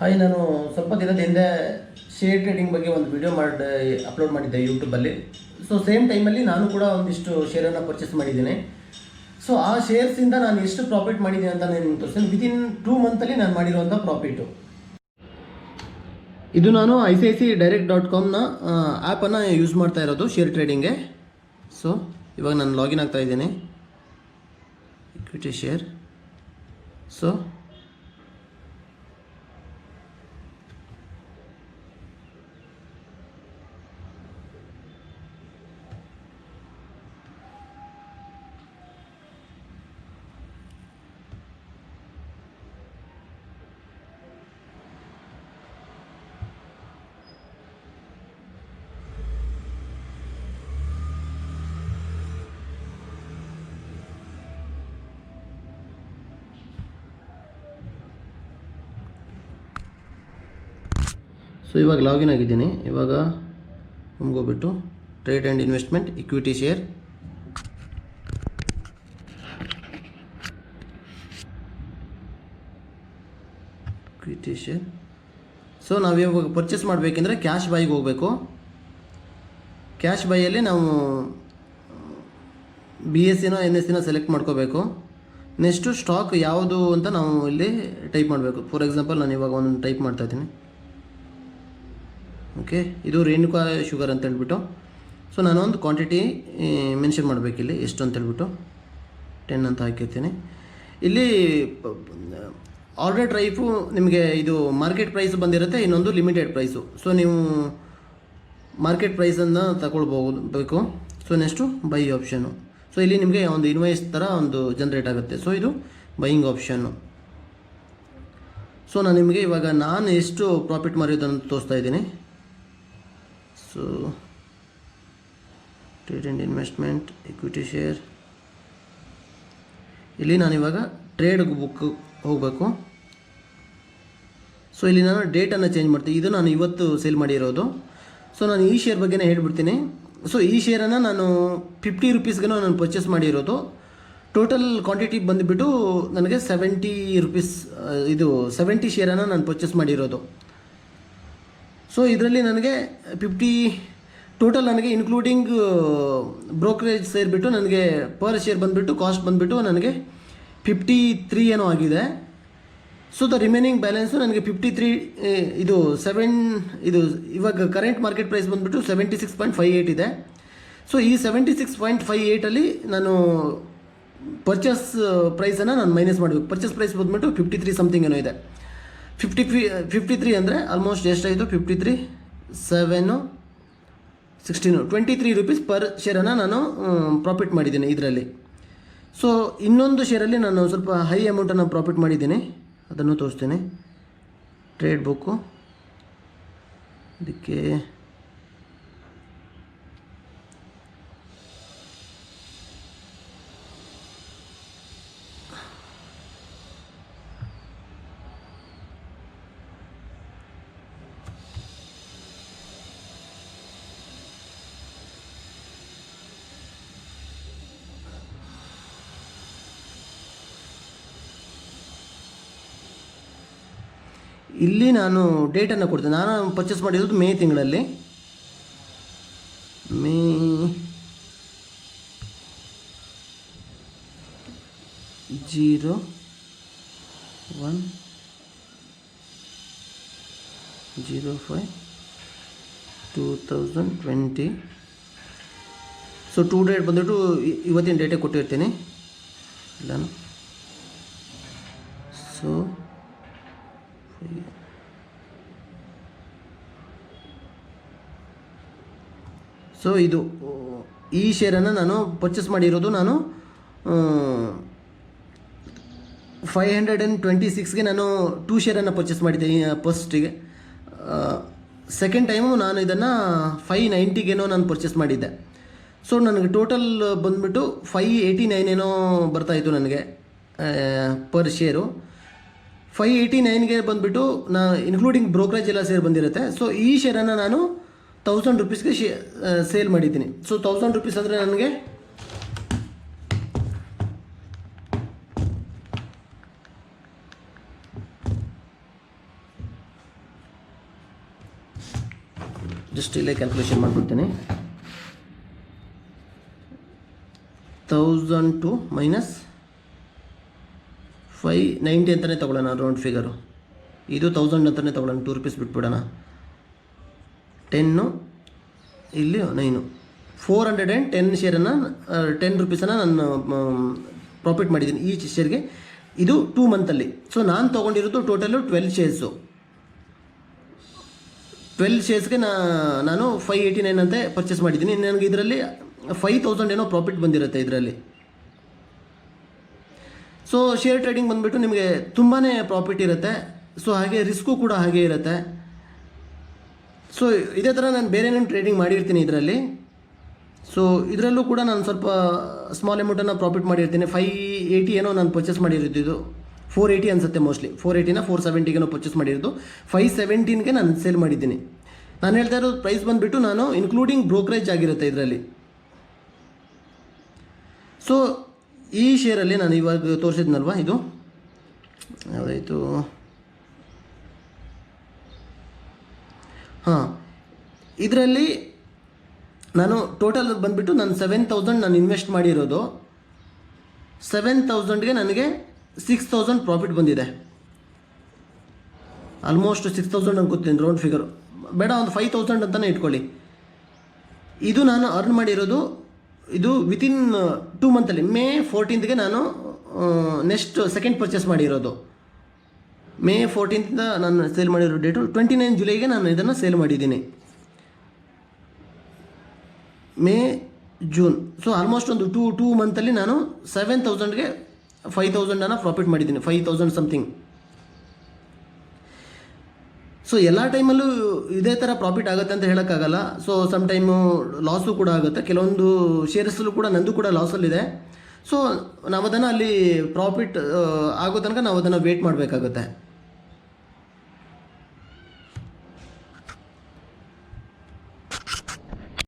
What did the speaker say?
Hi, ನಾನು ಸ್ವಲ್ಪ ದಿನದ ಹಿಂದೆ ಶೇರ್ ಟ್ರೇಡಿಂಗ್ ಬಗ್ಗೆ ಒಂದು ವಿಡಿಯೋ ಅಪ್ಲೋಡ್ ಮಾಡಿದ್ದೆ ಯೂಟ್ಯೂಬಲ್ಲಿ. ಸೊ ಸೇಮ್ ಟೈಮಲ್ಲಿ ನಾನು ಕೂಡ ಒಂದಿಷ್ಟು ಶೇರನ್ನು ಪರ್ಚೇಸ್ ಮಾಡಿದ್ದೀನಿ. ಸೊ ಆ ಶೇರ್ಸಿಂದ ನಾನು ಎಷ್ಟು ಪ್ರಾಫಿಟ್ ಮಾಡಿದ್ದೀನಿ ಅಂತ ನಾನು ತೋರಿಸ್ತೀನಿ. ವಿತಿನ್ 2 ಮಂತಲ್ಲಿ ನಾನು ಮಾಡಿರುವಂಥ ಪ್ರಾಫಿಟು. ಇದು ನಾನು ICICIdirect.comನ ಆ್ಯಪನ್ನು ಯೂಸ್ ಮಾಡ್ತಾ ಇರೋದು ಶೇರ್ ಟ್ರೇಡಿಂಗ್ಗೆ. ಸೊ ಇವಾಗ ನಾನು ಲಾಗಿನ್ ಆಗ್ತಾ ಇದ್ದೀನಿ. Equity share. ಸೊ ಇವಾಗ ಲಾಗಿನ್ ಆಗಿದ್ದೀನಿ. ಇವಾಗ ಹೋಗ್ಬಿಟ್ಟು trade and investment equity share. So ನಾವು ಇವಾಗ ಪರ್ಚೇಸ್ ಮಾಡಬೇಕೆಂದ್ರೆ ಕ್ಯಾಶ್ ಬೈಗೆ ಹೋಗಬೇಕು. ಕ್ಯಾಶ್ ಬೈಯಲ್ಲಿ ನಾವು BSCನೋ NSCನೋ ಸೆಲೆಕ್ಟ್ ಮಾಡ್ಕೋಬೇಕು. ನೆಕ್ಸ್ಟು ಸ್ಟಾಕ್ ಯಾವುದು ಅಂತ ನಾವು ಇಲ್ಲಿ ಟೈಪ್ ಮಾಡಬೇಕು. ಫಾರ್ ಎಕ್ಸಾಂಪಲ್ ನಾನು ಇವಾಗ ಒಂದು ಟೈಪ್ ಮಾಡ್ತಾಯಿದ್ದೀನಿ. ಓಕೆ, ಇದು ರೇಣುಕಾ ಶುಗರ್ ಅಂತ ಹೇಳ್ಬಿಟ್ಟು. ಸೊ ನಾನು ಒಂದು ಕ್ವಾಂಟಿಟಿ ಮೆನ್ಷನ್ ಮಾಡಬೇಕಿಲ್ಲಿ, ಎಷ್ಟು ಅಂತ ಹೇಳ್ಬಿಟ್ಟು 10 ಅಂತ ಹಾಕಿರ್ತೀನಿ. ಇಲ್ಲಿ ಆರ್ಡರ್ ಟೈಪು ನಿಮಗೆ ಇದು ಮಾರ್ಕೆಟ್ ಪ್ರೈಸ್ ಬಂದಿರುತ್ತೆ, ಇನ್ನೊಂದು ಲಿಮಿಟೆಡ್ ಪ್ರೈಸು. ಸೊ ನೀವು ಮಾರ್ಕೆಟ್ ಪ್ರೈಸನ್ನು ತಗೊಳ್ಬೇಕು. So next by option. So ಇಲ್ಲಿ ನಿಮಗೆ ಒಂದು ಇನ್ವಾಯ್ಸ್ ಥರ ಒಂದು ಜನ್ರೇಟ್ ಆಗುತ್ತೆ. ಸೊ ಇದು ಬೈಯಿಂಗ್ ಆಪ್ಷನ್ನು. ಸೊ ನಾನು ನಿಮಗೆ ಇವಾಗ ನಾನು ಎಷ್ಟು ಪ್ರಾಫಿಟ್ ಮಾಡಿರೋದನ್ನು ತೋರಿಸ್ತಾ ಇದ್ದೀನಿ. So trade and investment equity share, ಇಲ್ಲಿ ನಾನಿವಾಗ ಟ್ರೇಡ್ ಬುಕ್ ಹೋಗಬೇಕು. ಸೊ ಇಲ್ಲಿ ನಾನು ಡೇಟನ್ನು ಚೇಂಜ್ ಮಾಡ್ತೀನಿ. ಇದು ನಾನು ಇವತ್ತು ಸೇಲ್ ಮಾಡಿರೋದು. ಸೊ ನಾನು ಈ ಶೇರ್ ಬಗ್ಗೆನೇ ಹೇಳ್ಬಿಡ್ತೀನಿ. ಸೊ ಈ ಶೇರನ್ನು ನಾನು 50 ರೂಪೀಸ್ಗೆ ನಾನು ಪರ್ಚೇಸ್ ಮಾಡಿರೋದು. ಟೋಟಲ್ ಕ್ವಾಂಟಿಟಿ ಬಂದುಬಿಟ್ಟು ನನಗೆ 70 ರೂಪೀಸ್. ಇದು 70 ಶೇರನ್ನು ನಾನು ಪರ್ಚೇಸ್ ಮಾಡಿರೋದು. ಸೊ ಇದರಲ್ಲಿ ನನಗೆ 50 ಟೋಟಲ್ ನನಗೆ ಇನ್ಕ್ಲೂಡಿಂಗ್ ಬ್ರೋಕರೇಜ್ ಸೇರಿಬಿಟ್ಟು ನನಗೆ ಪರ್ ಶೇರ್ ಬಂದುಬಿಟ್ಟು ಕಾಸ್ಟ್ ಬಂದುಬಿಟ್ಟು ನನಗೆ 53 ಏನೋ ಆಗಿದೆ. ಸೊ ದ ರಿಮೈನಿಂಗ್ ಬ್ಯಾಲೆನ್ಸು ನನಗೆ 53 ಇದು ಇವಾಗ ಕರೆಂಟ್ ಮಾರ್ಕೆಟ್ ಪ್ರೈಸ್ ಬಂದುಬಿಟ್ಟು 76.58 ಇದೆ. ಸೊ ಈ 76.58ಅಲ್ಲಿ ನಾನು ಪರ್ಚೇಸ್ ಪ್ರೈಸನ್ನು ನಾನು ಮೈನಸ್ ಮಾಡಬೇಕು. ಪರ್ಚೇಸ್ ಪ್ರೈಸ್ ಬಂದುಬಿಟ್ಟು 53 ಸಮಥಿಂಗ್ ಏನೋ ಇದೆ. 53 ಅಂದರೆ ಆಲ್ಮೋಸ್ಟ್ ಎಷ್ಟಾಯಿತು? 53 7 16 23 ರೂಪೀಸ್ ಪರ್ ಶೇರನ್ನು ನಾನು ಪ್ರಾಫಿಟ್ ಮಾಡಿದ್ದೀನಿ ಇದರಲ್ಲಿ. ಸೊ ಇನ್ನೊಂದು ಶೇರಲ್ಲಿ ನಾನು ಸ್ವಲ್ಪ ಹೈ ಅಮೌಂಟನ್ನು ಪ್ರಾಫಿಟ್ ಮಾಡಿದ್ದೀನಿ, ಅದನ್ನು ತೋರಿಸ್ತೀನಿ. ಟ್ರೇಡ್ ಬುಕ್ಕು, ಇದಕ್ಕೆ ಇಲ್ಲಿ ನಾನು ಡೇಟನ್ನು ಕೊಡ್ತೀನಿ. ನಾನು ಪರ್ಚೇಸ್ ಮಾಡಿರೋದು ಮೇ ತಿಂಗಳಲ್ಲಿ. ಮೇ 01/05/2020. ಸೊ ಟೂ ಡೇಟ್ ಬಂದುಬಿಟ್ಟು ಇವತ್ತಿನ ಡೇಟೇ ಕೊಟ್ಟಿರ್ತೀನಿ ನಾನು. ಸೊ ಇದು ಈ ಶೇರನ್ನು ನಾನು ಪರ್ಚೇಸ್ ಮಾಡಿರೋದು ನಾನು 526ಗೆ ನಾನು 2 ಶೇರನ್ನು ಪರ್ಚೇಸ್ ಮಾಡಿದ್ದೀನಿ ಫಸ್ಟಿಗೆ. ಸೆಕೆಂಡ್ ಟೈಮು ನಾನು ಇದನ್ನು 590ಗೇನೋ ನಾನು ಪರ್ಚೇಸ್ ಮಾಡಿದ್ದೆ. ಸೊ ನನಗೆ ಟೋಟಲ್ ಬಂದುಬಿಟ್ಟು 589 ಏನೋ ಬರ್ತಾಯಿತ್ತು ನನಗೆ ಪರ್ ಶೇರು. 589ಗೆ ಬಂದುಬಿಟ್ಟು ಇನ್ಕ್ಲೂಡಿಂಗ್ ಬ್ರೋಕರೇಜ್ ಎಲ್ಲ ಸೇರಿ ಬಂದಿರುತ್ತೆ. ಸೊ ಈ ಶೇರನ್ನು ನಾನು 1000 ರೂಪೀಸ್ಗೆ ಸೇಲ್ ಮಾಡಿದ್ದೀನಿ. ಸೊ 1000 ರೂಪೀಸ್ ಅಂದರೆ ನನಗೆ ಜಸ್ಟ್ ಇಲ್ಲೇ ಕ್ಯಾಲ್ಕುಲೇಷನ್ ಮಾಡಿಬಿಡ್ತೀನಿ. 1002 ಮೈನಸ್ 590 ಅಂತಲೇ ತೊಗೊಳ್ಳೋಣ ರೌಂಡ್ ಫಿಗರು. ಇದು 1000 ಅಂತಲೇ ತೊಗೊಳ್ಳೋಣ, 2 ರೂಪೀಸ್ ಬಿಟ್ಬಿಡೋಣ. 10 ಇಲ್ಲಿ 9 410 ಶೇರನ್ನು 10 ರೂಪೀಸನ್ನು ನಾನು ಪ್ರಾಫಿಟ್ ಮಾಡಿದ್ದೀನಿ ಈ ಶೇರ್ಗೆ. ಇದು 2 ಮಂತಲ್ಲಿ. ಸೊ ನಾನು ತೊಗೊಂಡಿರೋದು ಟೋಟಲು 12 ಶೇರ್ಸು. 12 ಶೇರ್ಸ್ಗೆ ನಾನು 589 ಅಂತೆ ಪರ್ಚೇಸ್ ಮಾಡಿದ್ದೀನಿ. ನನಗೆ ಇದರಲ್ಲಿ 5000 ಏನೋ ಪ್ರಾಫಿಟ್ ಬಂದಿರುತ್ತೆ ಇದರಲ್ಲಿ. ಸೊ ಶೇರ್ ಟ್ರೇಡಿಂಗ್ ಬಂದುಬಿಟ್ಟು ನಿಮಗೆ ತುಂಬಾ ಪ್ರಾಫಿಟ್ ಇರುತ್ತೆ. ಸೊ ಹಾಗೆ ರಿಸ್ಕು ಕೂಡ ಹಾಗೆ ಇರುತ್ತೆ. ಸೊ ಇದೇ ಥರ ನಾನು ಬೇರೆನೇನು ಟ್ರೇಡಿಂಗ್ ಮಾಡಿರ್ತೀನಿ ಇದರಲ್ಲಿ. ಸೊ ಇದರಲ್ಲೂ ಕೂಡ ನಾನು ಸ್ವಲ್ಪ ಸ್ಮಾಲ್ ಅಮೌಂಟನ್ನು ಪ್ರಾಫಿಟ್ ಮಾಡಿರ್ತೀನಿ. 580 ಏನೋ ನಾನು ಪರ್ಚೇಸ್ ಮಾಡಿರೋದು, 480 ಅನಿಸುತ್ತೆ ಮೋಸ್ಟ್ಲಿ, 480 470 ಪರ್ಚೇಸ್ ಮಾಡಿರೋದು. 517ಗೆ ನಾನು ಸೇಲ್ ಮಾಡಿದ್ದೀನಿ. ನಾನು ಹೇಳ್ತಾ ಇರೋದು ಪ್ರೈಸ್ ಬಂದುಬಿಟ್ಟು ನಾನು ಇನ್ಕ್ಲೂಡಿಂಗ್ ಬ್ರೋಕರೇಜ್ ಆಗಿರುತ್ತೆ ಇದರಲ್ಲಿ. ಸೊ ಈ ಶೇರಲ್ಲಿ ನಾನು ಇವಾಗ ತೋರಿಸಿದ್ನಲ್ವ, ಇದು ಯಾವುದಾಯಿತು, ಹಾಂ, ಇದರಲ್ಲಿ ನಾನು ಟೋಟಲ್ ಬಂದುಬಿಟ್ಟು ನಾನು 7000 ನಾನು ಇನ್ವೆಸ್ಟ್ ಮಾಡಿರೋದು. 7000ಗೆ ನನಗೆ 6000 ಪ್ರಾಫಿಟ್ ಬಂದಿದೆ. ಆಲ್ಮೋಸ್ಟ್ 6000 ಅನ್ಕೋತೀನಿ ರೌಂಡ್ ಫಿಗರು, ಬೇಡ ಒಂದು 5000 ಅಂತಲೇ ಇಟ್ಕೊಳ್ಳಿ. ಇದು ನಾನು ಅರ್ನ್ ಮಾಡಿರೋದು ಇದು ವಿತಿನ್ 2 ಮಂತಲ್ಲಿ. ಮೇ 14ಗೆ ನಾನು ನೆಕ್ಸ್ಟ್ ಸೆಕೆಂಡ್ ಪರ್ಚೇಸ್ ಮಾಡಿರೋದು. ಮೇ 14th ನಾನು ಸೇಲ್ ಮಾಡಿರೋ ಡೇಟು 29 ಜುಲೈಗೆ ನಾನು ಇದನ್ನು ಸೇಲ್ ಮಾಡಿದ್ದೀನಿ. ಮೇ ಜೂನ್, ಸೊ ಆಲ್ಮೋಸ್ಟ್ ಒಂದು 2 ಮಂತಲ್ಲಿ ನಾನು 7000ಗೆ 5000 ಪ್ರಾಫಿಟ್ ಮಾಡಿದ್ದೀನಿ, 5000 ಸಮಥಿಂಗ್. ಸೊ ಎಲ್ಲ ಟೈಮಲ್ಲೂ ಇದೇ ಥರ ಪ್ರಾಫಿಟ್ ಆಗುತ್ತೆ ಅಂತ ಹೇಳೋಕ್ಕಾಗಲ್ಲ. ಸೊ ಸಮ್ ಟೈಮು ಲಾಸು ಕೂಡ ಆಗುತ್ತೆ. ಕೆಲವೊಂದು ಶೇರ್ಸಲ್ಲೂ ಕೂಡ ನಂದು ಕೂಡ ಲಾಸಲ್ಲಿದೆ. ಸೊ ನಾವು ಅದನ್ನು ಅಲ್ಲಿ ಪ್ರಾಫಿಟ್ ಆಗೋ ತನಕ ನಾವು ಅದನ್ನು ವೇಟ್ ಮಾಡಬೇಕಾಗುತ್ತೆ.